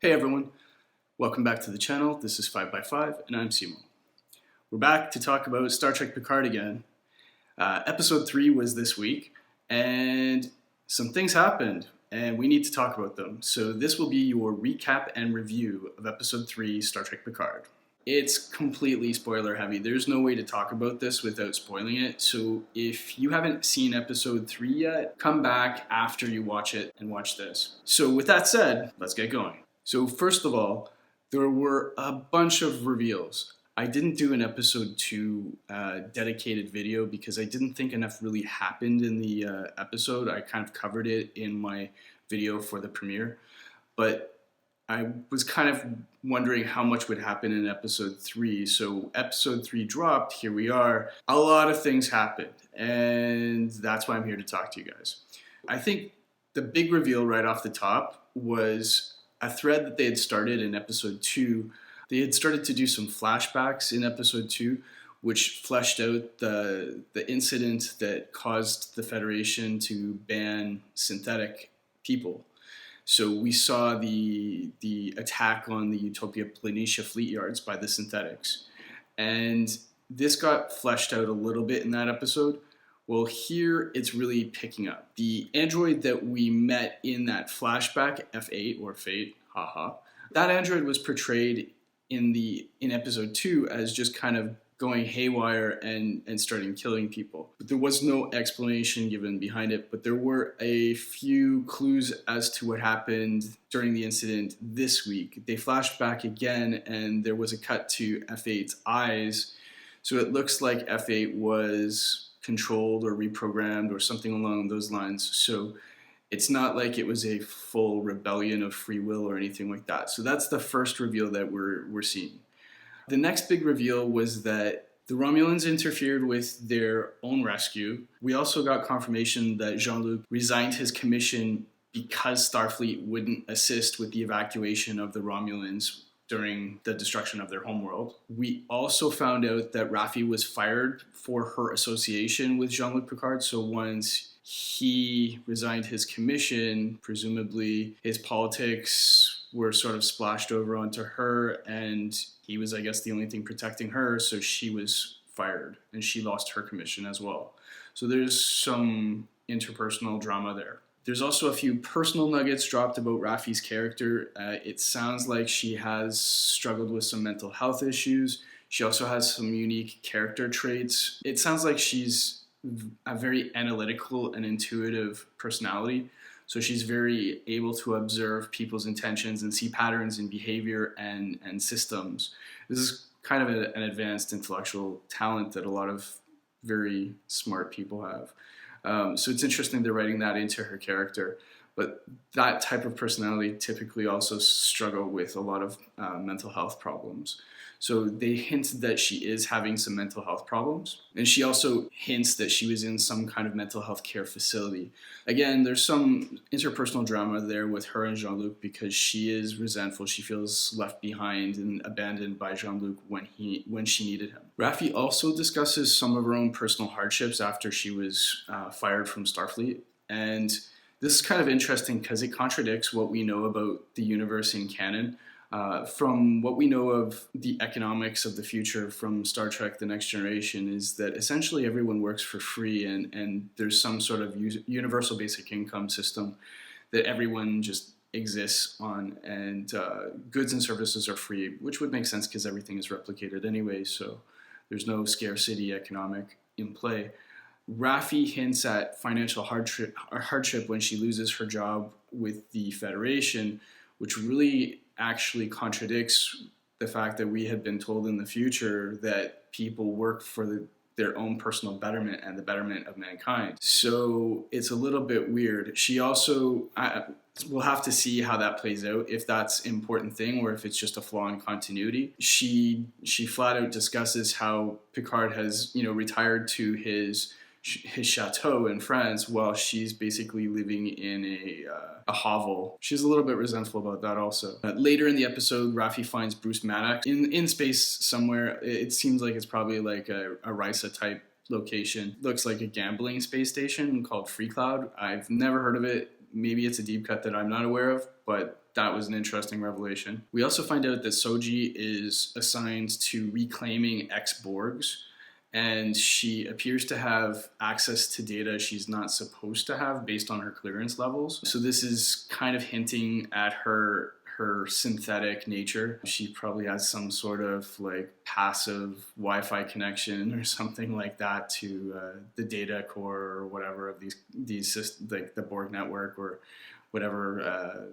Hey everyone, welcome back to the channel. This is FiveXFive and I'm Simo. We're back to talk about Star Trek Picard again. Episode 3 was this week and some things happened and we need to talk about them. So this will be your recap and review of Episode 3 Star Trek Picard. It's completely spoiler heavy. There's no way to talk about this without spoiling it. So if you haven't seen Episode 3 yet, come back after you watch it and watch this. So with that said, let's get going. So first of all, there were a bunch of reveals. I didn't do an episode 2 dedicated video because I didn't think enough really happened in the episode. I kind of covered it in my video for the premiere, but I was kind of wondering how much would happen in episode 3. So episode 3 dropped, here we are. A lot of things happened, and that's why I'm here to talk to you guys. I think the big reveal right off the top was a thread that they had started in episode 2. They had started to do some flashbacks in episode 2, which fleshed out the incident that caused the Federation to ban synthetic people. So we saw the attack on the Utopia Planitia fleet yards by the synthetics. And this got fleshed out a little bit in that episode. Well, here it's really picking up. The android that we met in that flashback, F8 or Fate, haha, that android was portrayed in episode 2 as just kind of going haywire and starting killing people. But there was no explanation given behind it, but there were a few clues as to what happened during the incident this week. They flashed back again and there was a cut to F8's eyes. So it looks like F8 was controlled or reprogrammed or something along those lines. So it's not like it was a full rebellion of free will or anything like that. So that's the first reveal that we're seeing. The next big reveal was that the Romulans interfered with their own rescue. We also got confirmation that Jean-Luc resigned his commission because Starfleet wouldn't assist with the evacuation of the Romulans during the destruction of their homeworld. We also found out that Raffi was fired for her association with Jean-Luc Picard. So once he resigned his commission, presumably his politics were sort of splashed over onto her, and he was, I guess, the only thing protecting her, so she was fired and she lost her commission as well. So there's some interpersonal drama there. There's also a few personal nuggets dropped about Raffi's character. It sounds like she has struggled with some mental health issues. She also has some unique character traits. It sounds like she's a very analytical and intuitive personality. So she's very able to observe people's intentions and see patterns in behavior and systems. This is kind of an advanced intellectual talent that a lot of very smart people have. So it's interesting they're writing that into her character. But that type of personality typically also struggle with a lot of mental health problems. So they hint that she is having some mental health problems. And she also hints that she was in some kind of mental health care facility. Again, there's some interpersonal drama there with her and Jean-Luc because she is resentful. She feels left behind and abandoned by Jean-Luc when she needed him. Raffi also discusses some of her own personal hardships after she was fired from Starfleet. And this is kind of interesting because it contradicts what we know about the universe in canon. From what we know of the economics of the future from Star Trek The Next Generation is that essentially everyone works for free and there's some sort of universal basic income system that everyone just exists on, and goods and services are free, which would make sense because everything is replicated anyway, so there's no scarcity economic in play. Raffi hints at financial hardship when she loses her job with the Federation, which really actually contradicts the fact that we had been told in the future that people work for their own personal betterment and the betterment of mankind. So it's a little bit weird. She also, we'll have to see how that plays out, if that's an important thing or if it's just a flaw in continuity. She flat out discusses how Picard has, retired to his chateau in France while she's basically living in a hovel. She's a little bit resentful about that also. Later in the episode, Raffi finds Bruce Maddox in space somewhere. It seems like it's probably like a Risa type location. Looks like a gambling space station called Free Cloud. I've never heard of it. maybe it's a deep cut that I'm not aware of, but that was an interesting revelation. We also find out that Soji is assigned to reclaiming ex-Borgs, and she appears to have access to data she's not supposed to have based on her clearance levels. So this is kind of hinting at her synthetic nature. She probably has some sort of like passive Wi-Fi connection or something like that to the data core or whatever of these systems, like the Borg network or whatever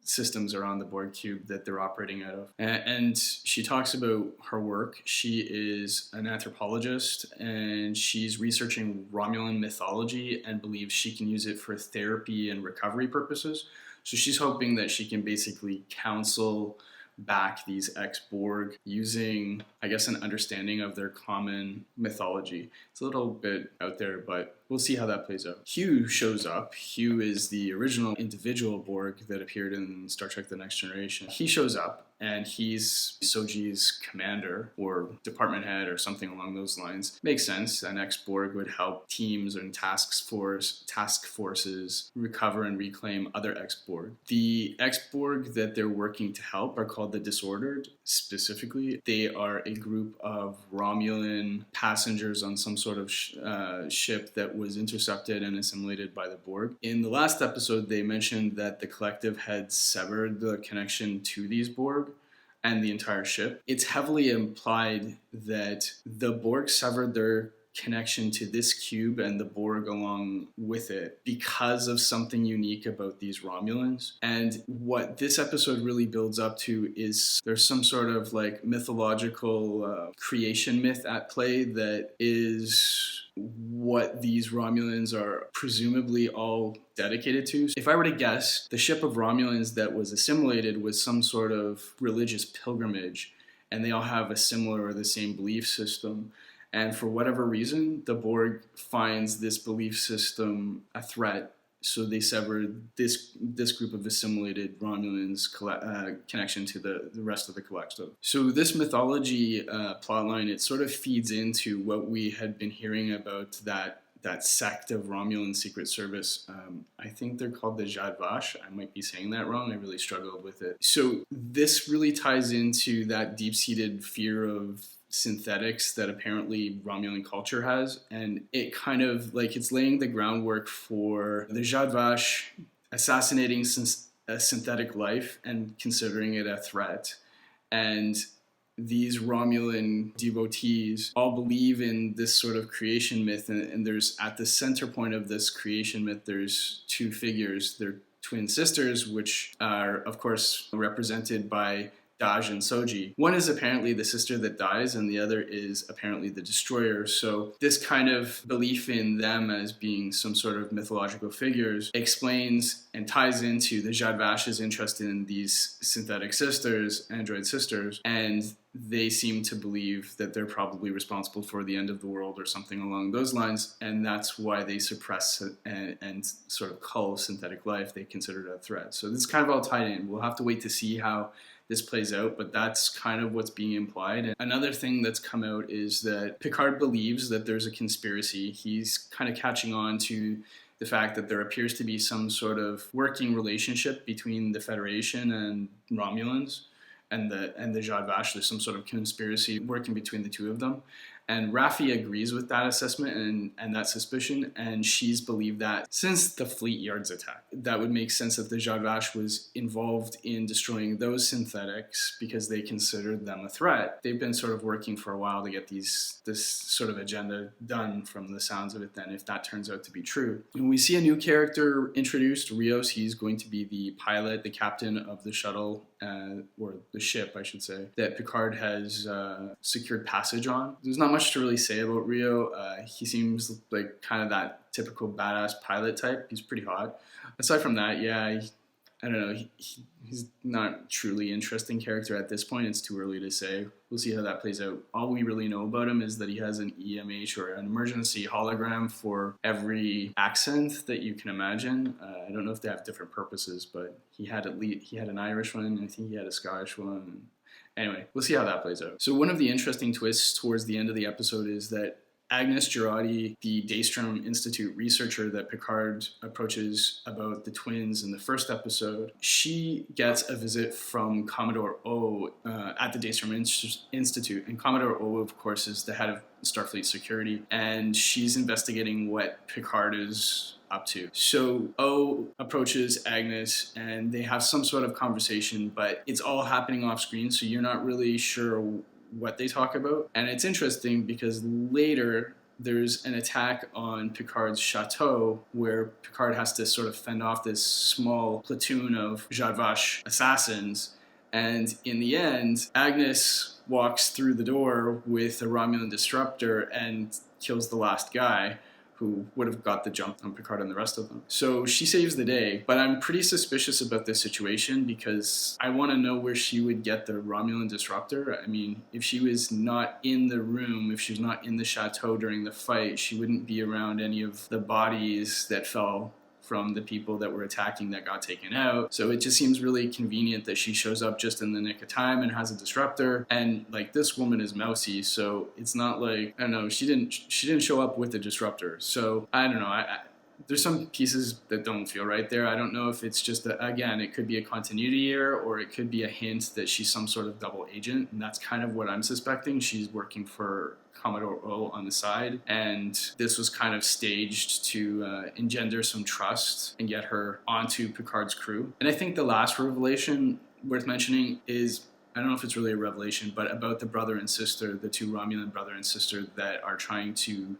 systems are on the Borg cube that they're operating out of. And she talks about her work. She is an anthropologist, and she's researching Romulan mythology and believes she can use it for therapy and recovery purposes. So she's hoping that she can basically counsel back these ex-Borg using, I guess, an understanding of their common mythology. It's a little bit out there, but we'll see how that plays out. Hugh shows up. Hugh is the original individual Borg that appeared in Star Trek The Next Generation. He shows up, and he's Soji's commander or department head or something along those lines. Makes sense. An ex-Borg would help teams and task forces recover and reclaim other ex-Borg. The ex-Borg that they're working to help are called the Disordered. Specifically, they are a group of Romulan passengers on some sort of ship that was intercepted and assimilated by the Borg. In the last episode, they mentioned that the collective had severed the connection to these Borg and the entire ship. It's heavily implied that the Borg severed their connection to this cube and the Borg along with it because of something unique about these Romulans. And what this episode really builds up to is there's some sort of like mythological creation myth at play that is what these Romulans are presumably all dedicated to. If I were to guess, the ship of Romulans that was assimilated was some sort of religious pilgrimage, and they all have a similar or the same belief system. And for whatever reason, the Borg finds this belief system a threat, so they severed this group of assimilated Romulans' connection to the rest of the collective. So this mythology plotline, it sort of feeds into what we had been hearing about that sect of Romulan Secret Service. I think they're called the Zhat Vash. I might be saying that wrong. I really struggled with it. So this really ties into that deep-seated fear of synthetics that apparently Romulan culture has, and it kind of like it's laying the groundwork for the Zhat Vash assassinating a synthetic life and considering it a threat. And these Romulan devotees all believe in this sort of creation myth, and there's at the center point of this creation myth, there's two figures. They're twin sisters, which are of course represented by Daj and Soji. One is apparently the sister that dies, and the other is apparently the destroyer. So this kind of belief in them as being some sort of mythological figures explains and ties into the Zhat Vash's interest in these synthetic sisters, android sisters, and they seem to believe that they're probably responsible for the end of the world or something along those lines, and that's why they suppress and sort of cull synthetic life. They consider it a threat. So this is kind of all tied in. We'll have to wait to see how this plays out, but that's kind of what's being implied. And another thing that's come out is that Picard believes that there's a conspiracy. He's kind of catching on to the fact that there appears to be some sort of working relationship between the Federation and Romulans and the Zhat Vash. There's some sort of conspiracy working between the two of them. And Raffi agrees with that assessment and that suspicion, and she's believed that since the Fleet Yards attack. That would make sense that the Zhat Vash was involved in destroying those synthetics because they considered them a threat. They've been sort of working for a while to get this sort of agenda done from the sounds of it then, if that turns out to be true. And we see a new character introduced, Rios. He's going to be the pilot, the captain of the shuttle, or the ship, I should say, that Picard has secured passage on. There's not much to really say about Rio. He seems like kind of that typical badass pilot type. He's pretty hot. Aside from that, yeah, I don't know. He's not truly interesting character at this point. It's too early to say. We'll see how that plays out. All we really know about him is that he has an EMH or an emergency hologram for every accent that you can imagine. I don't know if they have different purposes, but he had an Irish one, and I think he had a Scottish one. Anyway, we'll see how that plays out. So one of the interesting twists towards the end of the episode is that Agnes Girardi, the Daystrom Institute researcher that Picard approaches about the twins in the first episode, she gets a visit from Commodore O at the Daystrom Institute. And Commodore O, of course, is the head of Starfleet security, and she's investigating what Picard is up to. So O approaches Agnes and they have some sort of conversation, but it's all happening off screen, so you're not really sure what they talk about. And it's interesting because later there's an attack on Picard's chateau where Picard has to sort of fend off this small platoon of Zhat Vash assassins. And in the end, Agnes walks through the door with a Romulan disruptor and kills the last guy, who would have got the jump on Picard and the rest of them. So she saves the day, but I'm pretty suspicious about this situation because I want to know where she would get the Romulan disruptor. I mean, if she was not in the room, if she was not in the chateau during the fight, she wouldn't be around any of the bodies that fell from the people that were attacking that got taken out. So it just seems really convenient that she shows up just in the nick of time and has a disruptor. And like, this woman is mousy, so it's not like, I don't know, she didn't show up with a disruptor. So I don't know, there's some pieces that don't feel right there. I don't know if it's just again, it could be a continuity error, or it could be a hint that she's some sort of double agent, and that's kind of what I'm suspecting. She's working for Commodore O on the side, and this was kind of staged to engender some trust and get her onto Picard's crew. And I think the last revelation worth mentioning is, I don't know if it's really a revelation, but about the brother and sister, the two Romulan brother and sister that are trying to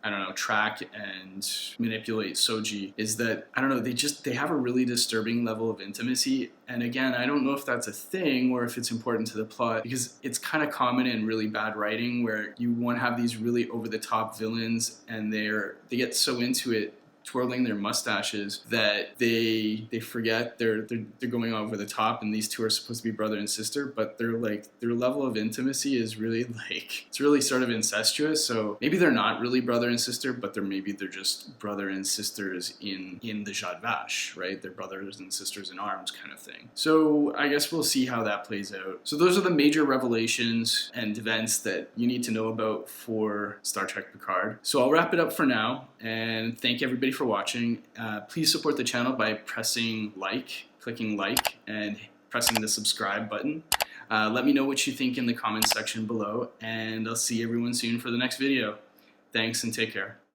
I don't know, track and manipulate Soji, is that, I don't know, they have a really disturbing level of intimacy. And again, I don't know if that's a thing or if it's important to the plot, because it's kind of common in really bad writing where you want to have these really over-the-top villains and they get so into it, twirling their mustaches, that they forget they're going over the top, and these two are supposed to be brother and sister, but they're like, their level of intimacy is really like, it's really sort of incestuous. So maybe they're not really brother and sister, but they're just brother and sisters in the Zhat Vash, right? They're brothers and sisters in arms kind of thing. So I guess we'll see how that plays out. So those are the major revelations and events that you need to know about for Star Trek Picard. So I'll wrap it up for now, and thank everybody for watching. Please support the channel by clicking like, and pressing the subscribe button. Let me know what you think in the comments section below, and I'll see everyone soon for the next video. Thanks and take care.